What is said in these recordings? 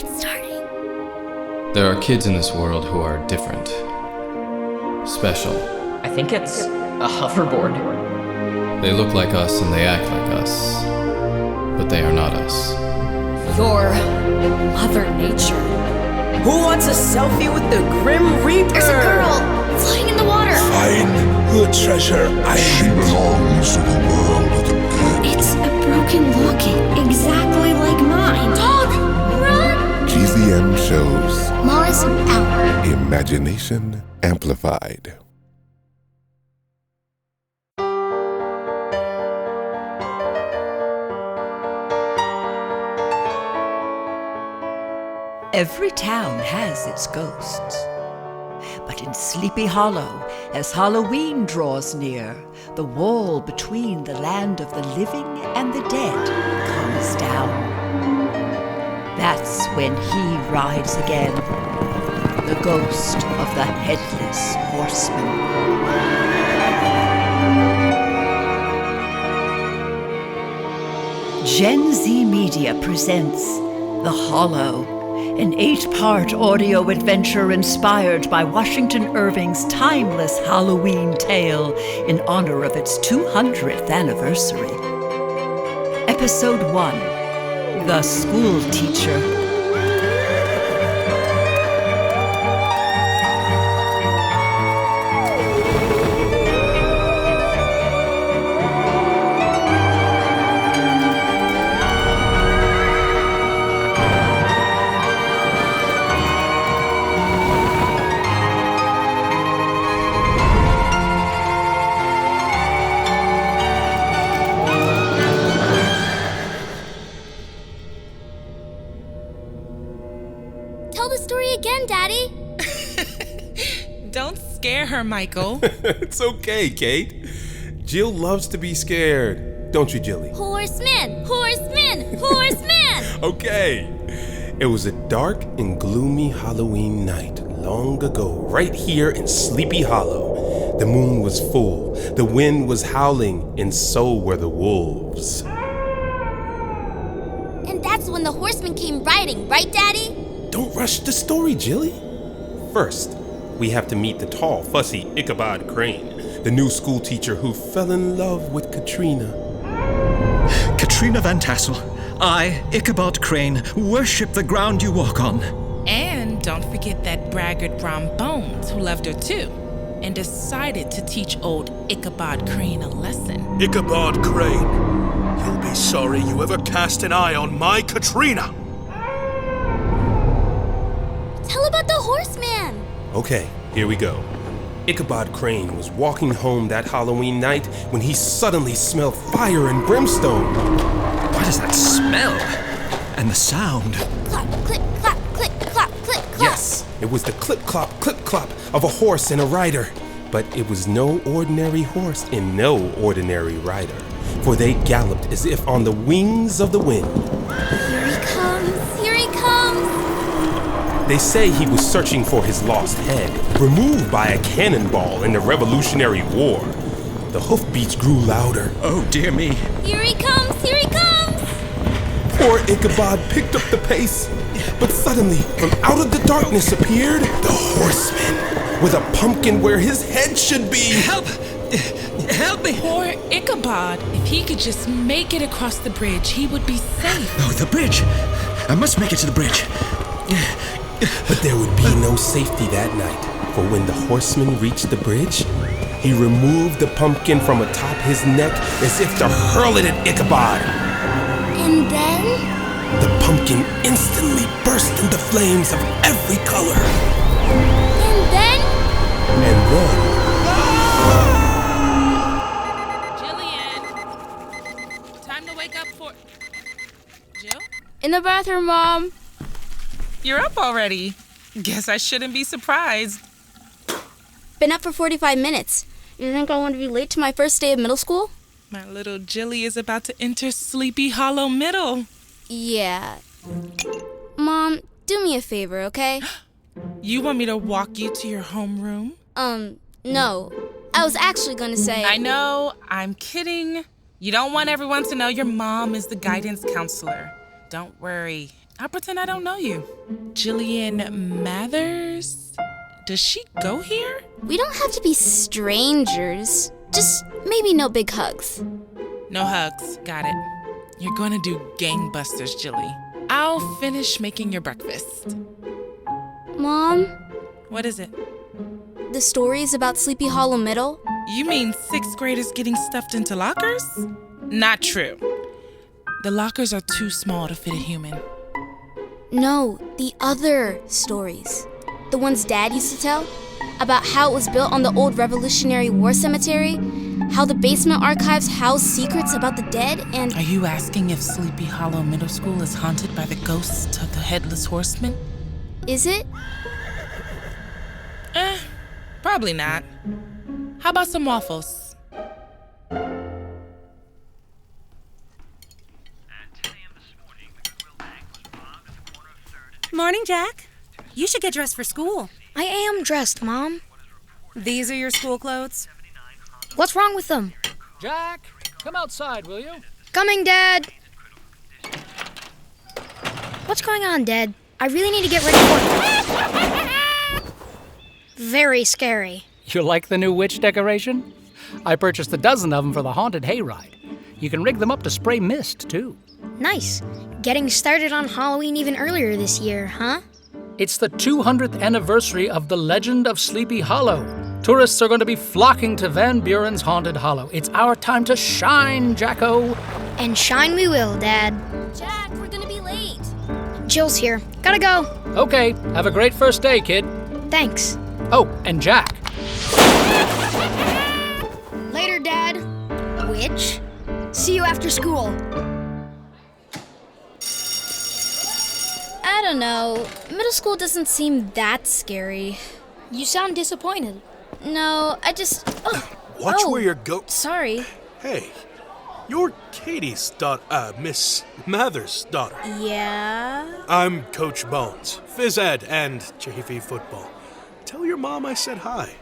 It's starting. There are kids in this world who are different. Special. I think it's a hoverboard. They look like us and they act like us. But they are not us. You're Mother Nature. Who wants a selfie with the Grim Reaper? There's a girl flying in the water. Find the treasure She island. belongs to the world of the dead. It's a broken locket, exactly like mine. Dog, run! GZM shows Mars out. Imagination Amplified. Every town has its ghosts. But in Sleepy Hollow, as Halloween draws near, the wall between the land of the living and the dead comes down. That's when he rides again, the ghost of the Headless Horseman. Gen Z Media presents The Hollow, an 8-part audio adventure inspired by Washington Irving's timeless Halloween tale in honor of its 200th anniversary. Episode 1, The School Teacher. Tell the story again, Daddy. Don't scare her, Michael. It's okay, Kate. Jill loves to be scared. Don't you, Jilly? Horseman, horseman, horseman. Okay. It was a dark and gloomy Halloween night long ago, right here in Sleepy Hollow. The moon was full, the wind was howling, and so were the wolves. And that's when the horseman came riding, right, Daddy? Don't rush the story, Jilly. First, we have to meet the tall, fussy Ichabod Crane, the new school teacher who fell in love with Katrina. Katrina Van Tassel, I, Ichabod Crane, worship the ground you walk on. And don't forget that braggart Brom Bones, who loved her too, and decided to teach old Ichabod Crane a lesson. Ichabod Crane, you'll be sorry you ever cast an eye on my Katrina. Tell about the horseman. Okay, here we go. Ichabod Crane was walking home that Halloween night when he suddenly smelled fire and brimstone. What is that smell? And the sound? Clap, click, clap, click, clap, click, clap. Yes, it was the clip-clop of a horse and a rider. But it was no ordinary horse and no ordinary rider, for they galloped as if on the wings of the wind. Here he comes, here he comes. They say he was searching for his lost head, removed by a cannonball in the Revolutionary War. The hoofbeats grew louder. Oh, dear me. Here he comes, here he comes. Poor Ichabod picked up the pace, but suddenly, from out of the darkness appeared the horseman, with a pumpkin where his head should be. Help! Help me! Poor Ichabod. If he could just make it across the bridge, he would be safe. Oh, the bridge! I must make it to the bridge. But there would be no safety that night, for when the horseman reached the bridge, he removed the pumpkin from atop his neck as if to hurl it at Ichabod. And then? The pumpkin instantly burst into flames of every color. And then? And then... Jillian! Time to wake up for... Jill? In the bathroom, Mom. You're up already. Guess I shouldn't be surprised. Been up for 45 minutes. You think I want to be late to my first day of middle school? My little Jilly is about to enter Sleepy Hollow Middle. Yeah. Mom, do me a favor, okay? You want me to walk you to your homeroom? No. I was actually gonna say... I know, I'm kidding. You don't want everyone to know your mom is the guidance counselor. Don't worry, I'll pretend I don't know you. Jillian Mathers? Does she go here? We don't have to be strangers. Just maybe no big hugs. No hugs. Got it. You're going to do gangbusters, Jilly. I'll finish making your breakfast. Mom? What is it? The stories about Sleepy Hollow Middle? You mean 6th graders getting stuffed into lockers? Not true. The lockers are too small to fit a human. No, the other stories. The ones Dad used to tell. About how it was built on the old Revolutionary War cemetery. How the basement archives house secrets about the dead and... Are you asking if Sleepy Hollow Middle School is haunted by the ghosts of the Headless Horseman? Is it? Probably not. How about some waffles? Morning, Jack. You should get dressed for school. I am dressed, Mom. These are your school clothes? What's wrong with them? Jack, come outside, will you? Coming, Dad. What's going on, Dad? I really need to get ready for it. Very scary. You like the new witch decoration? I purchased a dozen of them for the haunted hayride. You can rig them up to spray mist, too. Nice. Getting started on Halloween even earlier this year, huh? It's the 200th anniversary of the legend of Sleepy Hollow. Tourists are going to be flocking to Van Buren's Haunted Hollow. It's our time to shine, Jacko. And shine we will, Dad. Jack, we're gonna be late. Jill's here. Gotta go. Okay, have a great first day, kid. Thanks. Oh, and Jack. Later, Dad. Witch. See you after school. I don't know. Middle school doesn't seem that scary. You sound disappointed. No, I just... Watch where you're Sorry. Hey, you're Katie's daughter, Miss Mather's daughter. Yeah? I'm Coach Bones, phys ed and JV football. Tell your mom I said hi.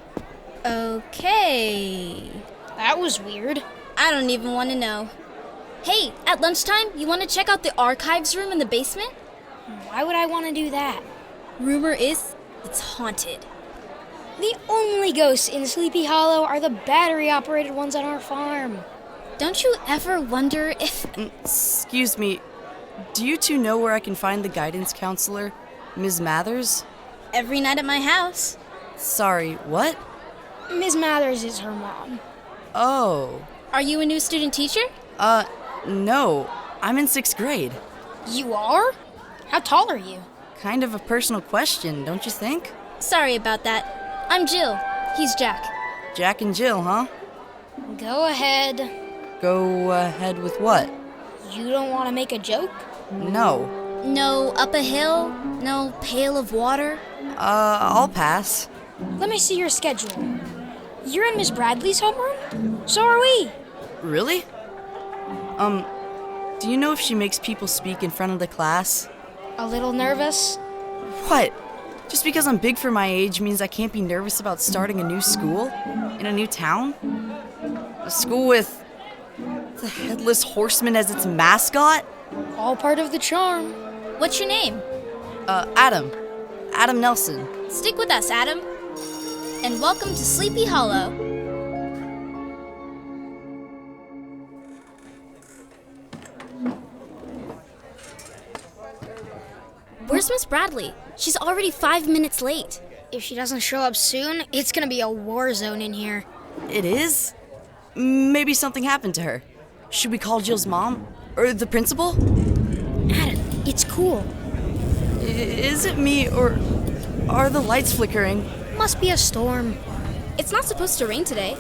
Okay. That was weird. I don't even want to know. Hey, at lunchtime, you want to check out the archives room in the basement? Why would I want to do that? Rumor is it's haunted. The only ghosts in Sleepy Hollow are the battery-operated ones on our farm. Don't you ever wonder if... Excuse me, do you two know where I can find the guidance counselor, Ms. Mathers? Every night at my house. Sorry, what? Ms. Mathers is her mom. Oh. Are you a new student teacher? No. I'm in 6th grade. You are? How tall are you? Kind of a personal question, don't you think? Sorry about that. I'm Jill. He's Jack. Jack and Jill, huh? Go ahead. Go ahead with what? You don't want to make a joke? No. No up a hill? No pail of water? I'll pass. Let me see your schedule. You're in Miss Bradley's homeroom? So are we. Really? Do you know if she makes people speak in front of the class? A little nervous? What? Just because I'm big for my age means I can't be nervous about starting a new school? In a new town? A school with the Headless Horseman as its mascot? All part of the charm. What's your name? Adam. Adam Nelson. Stick with us, Adam. And welcome to Sleepy Hollow. Where's Miss Bradley? She's already 5 minutes late. If she doesn't show up soon, it's gonna be a war zone in here. It is? Maybe something happened to her. Should we call Jill's mom? Or the principal? Adam, it's cool. Is it me, or are the lights flickering? Must be a storm. It's not supposed to rain today.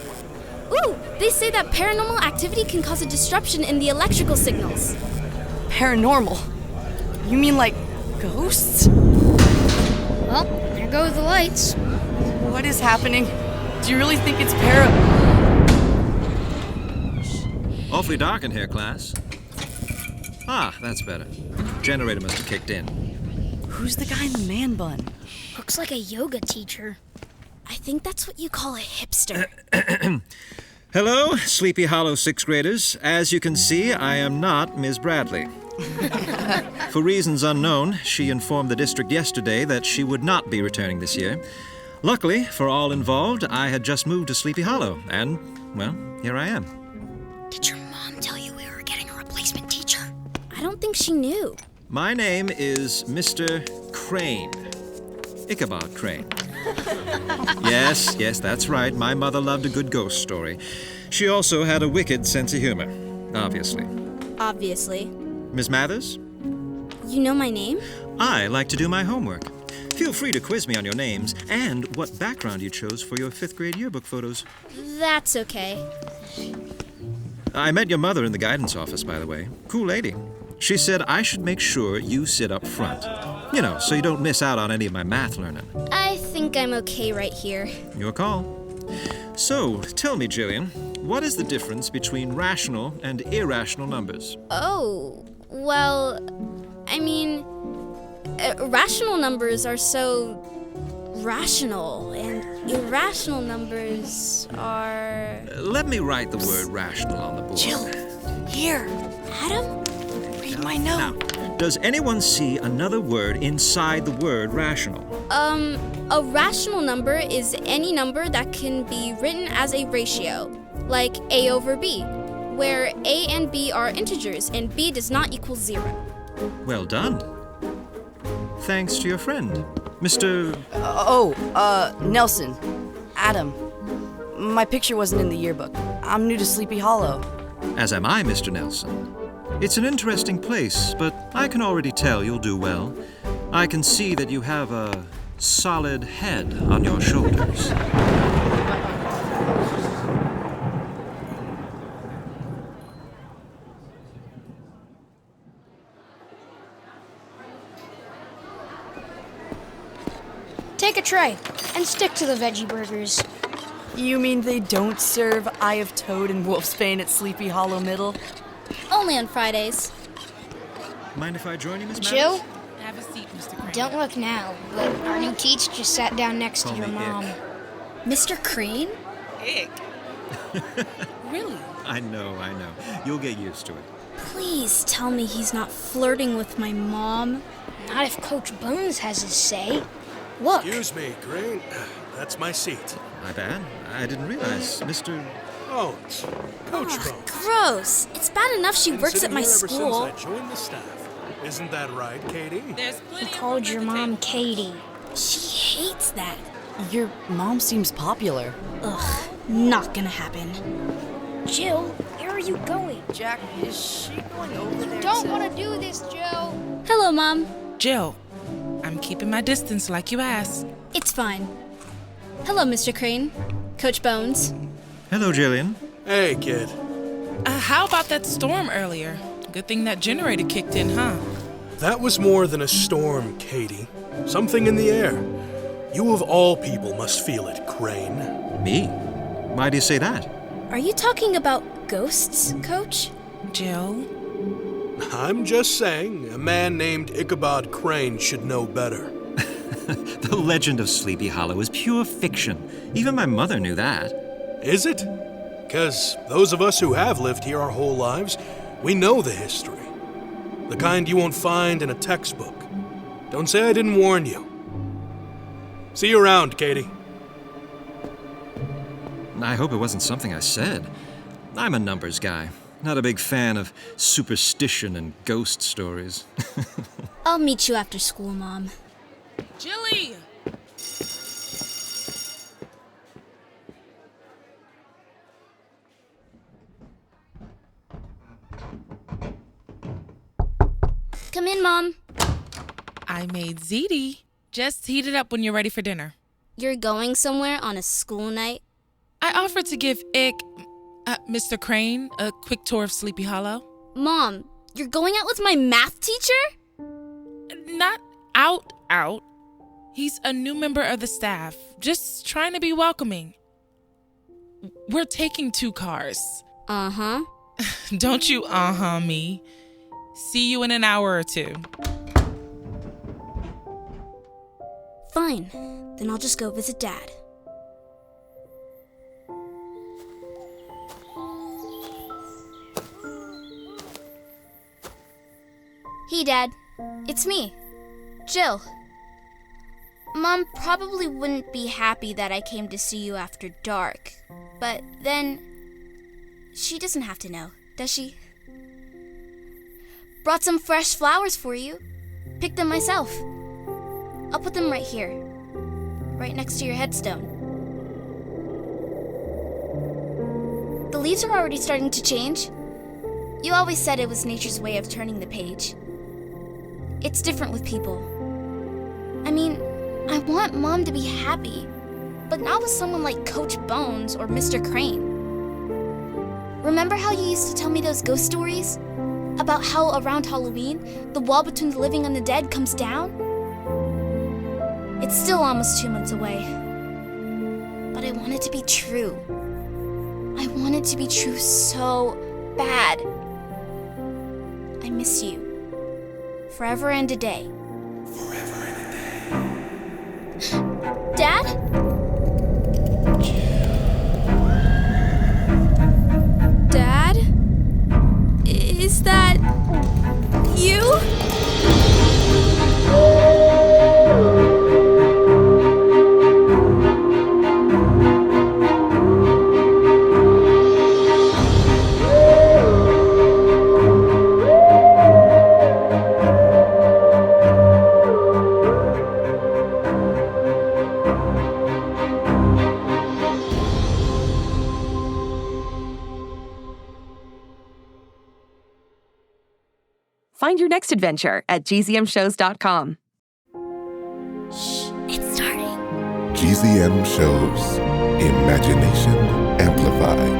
Ooh, they say that paranormal activity can cause a disruption in the electrical signals. Paranormal? You mean like ghosts? Well, there go the lights. What is happening? Do you really think it's Awfully dark in here, class. Ah, that's better. Generator must have kicked in. Who's the guy in the man bun? Looks like a yoga teacher. I think that's what you call a hipster. Hello, Sleepy Hollow 6th graders. As you can see, I am not Ms. Bradley. For reasons unknown, she informed the district yesterday that she would not be returning this year. Luckily, for all involved, I had just moved to Sleepy Hollow, and, well, here I am. Did your mom tell you we were getting a replacement teacher? I don't think she knew. My name is Mr. Crane. Ichabod Crane. Yes, that's right. My mother loved a good ghost story. She also had a wicked sense of humor, obviously. Obviously. Miss Mathers? You know my name? I like to do my homework. Feel free to quiz me on your names and what background you chose for your 5th grade yearbook photos. That's okay. I met your mother in the guidance office, by the way. Cool lady. She said I should make sure you sit up front. You know, so you don't miss out on any of my math learning. I think I'm okay right here. Your call. So, tell me, Jillian, what is the difference between rational and irrational numbers? Oh, well, I mean, rational numbers are so rational, and irrational numbers are... Let me write the word rational on the board. Jill, here. Adam? Read my note. Now, does anyone see another word inside the word rational? A rational number is any number that can be written as a ratio, like A over B, where A and B are integers and B does not equal 0. Well done. Thanks to your friend, Mr. Nelson. Adam. My picture wasn't in the yearbook. I'm new to Sleepy Hollow. As am I, Mr. Nelson. It's an interesting place, but I can already tell you'll do well. I can see that you have a solid head on your shoulders. Take a tray and stick to the veggie burgers. You mean they don't serve Eye of Toad and Wolfsbane at Sleepy Hollow Middle? Only on Fridays. Mind if I join you, Miss Mathers? Jill? Have a seat, Mr. Crane. Don't look now, but our new teacher just sat down next Call to your me mom. Ick. Mr. Crane? Ick. Really? I know. You'll get used to it. Please tell me he's not flirting with my mom. Not if Coach Bones has his say. Look. Excuse me, Crane. That's my seat. My bad. I didn't realize, Mr. Bones. Coach Bones. Gross. It's bad enough she Been works at sitting my here ever school. since I joined the staff. Isn't that right, Katie? There's He plenty of called room your at the mom table. Katie. She hates that. Your mom seems popular. Ugh, not gonna happen. Jill, where are you going? Jack, is she going over there? Don't want to do this, Jill. Hello, Mom. Jill, I'm keeping my distance like you asked. It's fine. Hello, Mr. Crane. Coach Bones. Hello, Jillian. Hey, kid. How about that storm earlier? Good thing that generator kicked in, huh? That was more than a storm, Katie. Something in the air. You of all people must feel it, Crane. Me? Why do you say that? Are you talking about ghosts, Coach? Jill? I'm just saying, a man named Ichabod Crane should know better. The legend of Sleepy Hollow is pure fiction. Even my mother knew that. Is it? Because those of us who have lived here our whole lives, we know the history. The kind you won't find in a textbook. Don't say I didn't warn you. See you around, Katie. I hope it wasn't something I said. I'm a numbers guy, not a big fan of superstition and ghost stories. I'll meet you after school, Mom. Jilly! Come in, Mom. I made ziti. Just heat it up when you're ready for dinner. You're going somewhere on a school night? I offered to give Mr. Crane, a quick tour of Sleepy Hollow. Mom, you're going out with my math teacher? Not out. He's a new member of the staff, just trying to be welcoming. We're taking 2 cars. Uh-huh. Don't you uh-huh me. See you in an hour or 2. Fine. Then I'll just go visit Dad. Hey, Dad. It's me, Jill. Mom probably wouldn't be happy that I came to see you after dark, but then she doesn't have to know, does she? Brought some fresh flowers for you. Picked them myself. I'll put them right here, right next to your headstone. The leaves are already starting to change. You always said it was nature's way of turning the page. It's different with people. I mean, I want Mom to be happy, but not with someone like Coach Bones or Mr. Crane. Remember how you used to tell me those ghost stories? About how around Halloween, the wall between the living and the dead comes down? It's still almost 2 months away. But I want it to be true. I want it to be true so bad. I miss you. Forever and a day. Forever and a day. Dad? Dad? Is that you? Find your next adventure at gzmshows.com. Shh, it's starting. GZM shows Imagination Amplified.